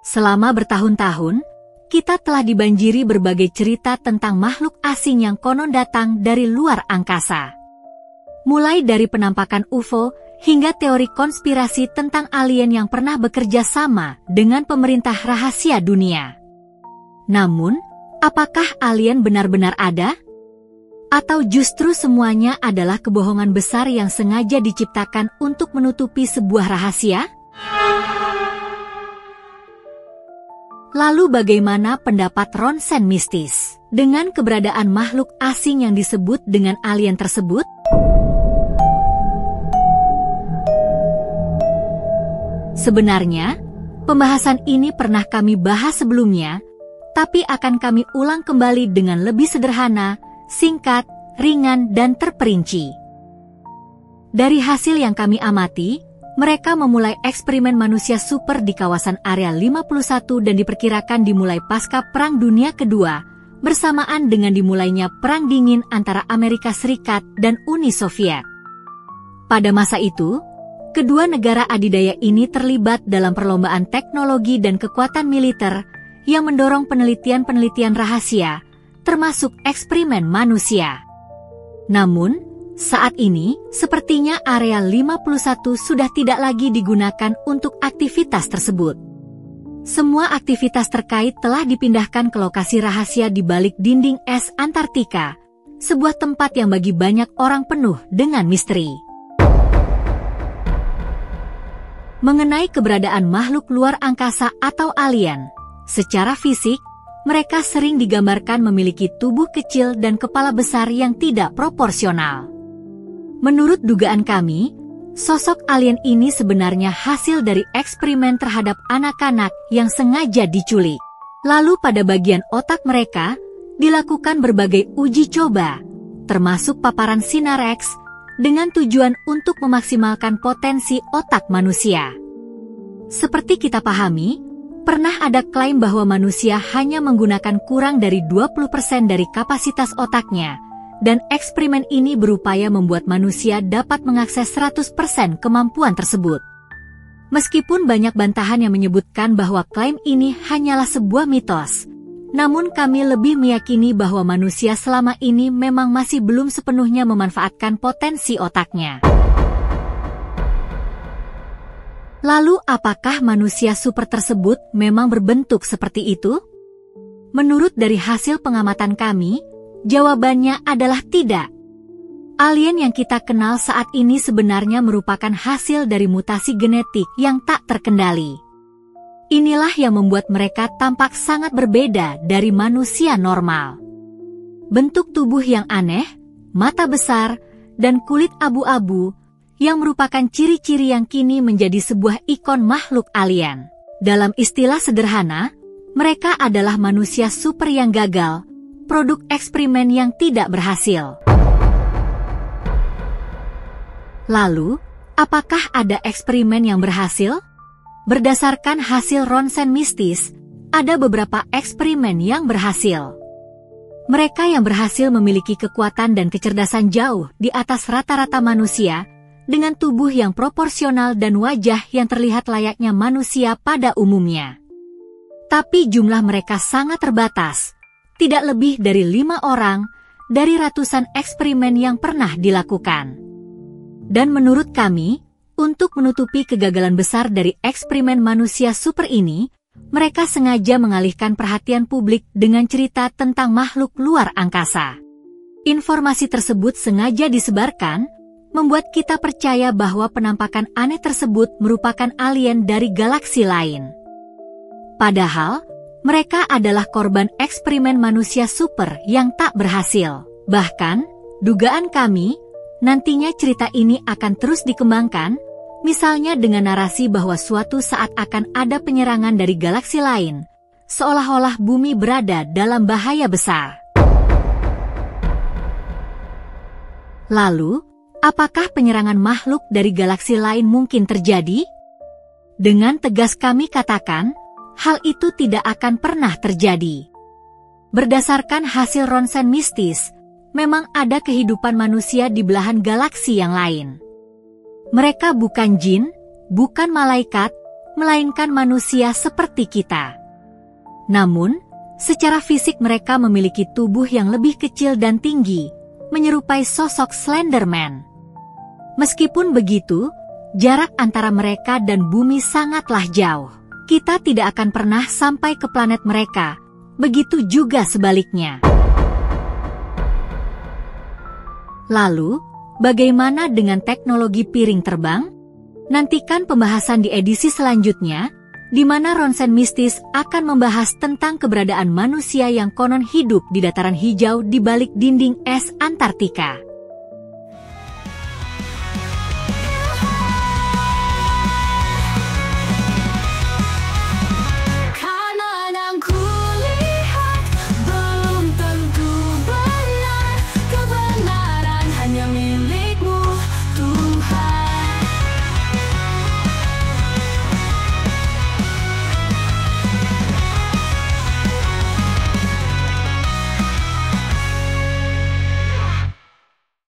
Selama bertahun-tahun, kita telah dibanjiri berbagai cerita tentang makhluk asing yang konon datang dari luar angkasa. Mulai dari penampakan UFO hingga teori konspirasi tentang alien yang pernah bekerja sama dengan pemerintah rahasia dunia. Namun, apakah alien benar-benar ada? Atau justru semuanya adalah kebohongan besar yang sengaja diciptakan untuk menutupi sebuah rahasia? Lalu bagaimana pendapat ronsen mistis dengan keberadaan makhluk asing yang disebut dengan alien tersebut? Sebenarnya, pembahasan ini pernah kami bahas sebelumnya, tapi akan kami ulang kembali dengan lebih sederhana, singkat, ringan, dan terperinci. Dari hasil yang kami amati, mereka memulai eksperimen manusia super di kawasan Area 51 dan diperkirakan dimulai pasca Perang Dunia Kedua, bersamaan dengan dimulainya Perang Dingin antara Amerika Serikat dan Uni Soviet. Pada masa itu, kedua negara adidaya ini terlibat dalam perlombaan teknologi dan kekuatan militer yang mendorong penelitian-penelitian rahasia, termasuk eksperimen manusia. Namun, saat ini, sepertinya Area 51 sudah tidak lagi digunakan untuk aktivitas tersebut. Semua aktivitas terkait telah dipindahkan ke lokasi rahasia di balik dinding es Antartika, sebuah tempat yang bagi banyak orang penuh dengan misteri. Mengenai keberadaan makhluk luar angkasa atau alien, secara fisik, mereka sering digambarkan memiliki tubuh kecil dan kepala besar yang tidak proporsional. Menurut dugaan kami, sosok alien ini sebenarnya hasil dari eksperimen terhadap anak-anak yang sengaja diculik. Lalu pada bagian otak mereka, dilakukan berbagai uji coba, termasuk paparan sinar X, dengan tujuan untuk memaksimalkan potensi otak manusia. Seperti kita pahami, pernah ada klaim bahwa manusia hanya menggunakan kurang dari 20% dari kapasitas otaknya, dan eksperimen ini berupaya membuat manusia dapat mengakses 100% kemampuan tersebut. Meskipun banyak bantahan yang menyebutkan bahwa klaim ini hanyalah sebuah mitos, namun kami lebih meyakini bahwa manusia selama ini memang masih belum sepenuhnya memanfaatkan potensi otaknya. Lalu apakah manusia super tersebut memang berbentuk seperti itu? Menurut dari hasil pengamatan kami, jawabannya adalah tidak. Alien yang kita kenal saat ini sebenarnya merupakan hasil dari mutasi genetik yang tak terkendali. Inilah yang membuat mereka tampak sangat berbeda dari manusia normal. Bentuk tubuh yang aneh, mata besar, dan kulit abu-abu, yang merupakan ciri-ciri yang kini menjadi sebuah ikon makhluk alien. Dalam istilah sederhana, mereka adalah manusia super yang gagal, produk eksperimen yang tidak berhasil. Lalu, apakah ada eksperimen yang berhasil? Berdasarkan hasil ronsen mistis, ada beberapa eksperimen yang berhasil. Mereka yang berhasil memiliki kekuatan dan kecerdasan jauh di atas rata-rata manusia, dengan tubuh yang proporsional dan wajah yang terlihat layaknya manusia pada umumnya. Tapi jumlah mereka sangat terbatas, tidak lebih dari 5 orang dari ratusan eksperimen yang pernah dilakukan. Dan menurut kami, untuk menutupi kegagalan besar dari eksperimen manusia super ini, mereka sengaja mengalihkan perhatian publik dengan cerita tentang makhluk luar angkasa. Informasi tersebut sengaja disebarkan, membuat kita percaya bahwa penampakan aneh tersebut merupakan alien dari galaksi lain. Padahal, mereka adalah korban eksperimen manusia super yang tak berhasil. Bahkan, dugaan kami, nantinya cerita ini akan terus dikembangkan, misalnya dengan narasi bahwa suatu saat akan ada penyerangan dari galaksi lain, seolah-olah bumi berada dalam bahaya besar. Lalu, apakah penyerangan makhluk dari galaksi lain mungkin terjadi? Dengan tegas kami katakan, hal itu tidak akan pernah terjadi. Berdasarkan hasil ronsen mistis, memang ada kehidupan manusia di belahan galaksi yang lain. Mereka bukan jin, bukan malaikat, melainkan manusia seperti kita. Namun, secara fisik mereka memiliki tubuh yang lebih kecil dan tinggi, menyerupai sosok Slenderman. Meskipun begitu, jarak antara mereka dan bumi sangatlah jauh. Kita tidak akan pernah sampai ke planet mereka, begitu juga sebaliknya. Lalu, bagaimana dengan teknologi piring terbang? Nantikan pembahasan di edisi selanjutnya, di mana Ronsen Mistis akan membahas tentang keberadaan manusia yang konon hidup di dataran hijau di balik dinding es Antartika.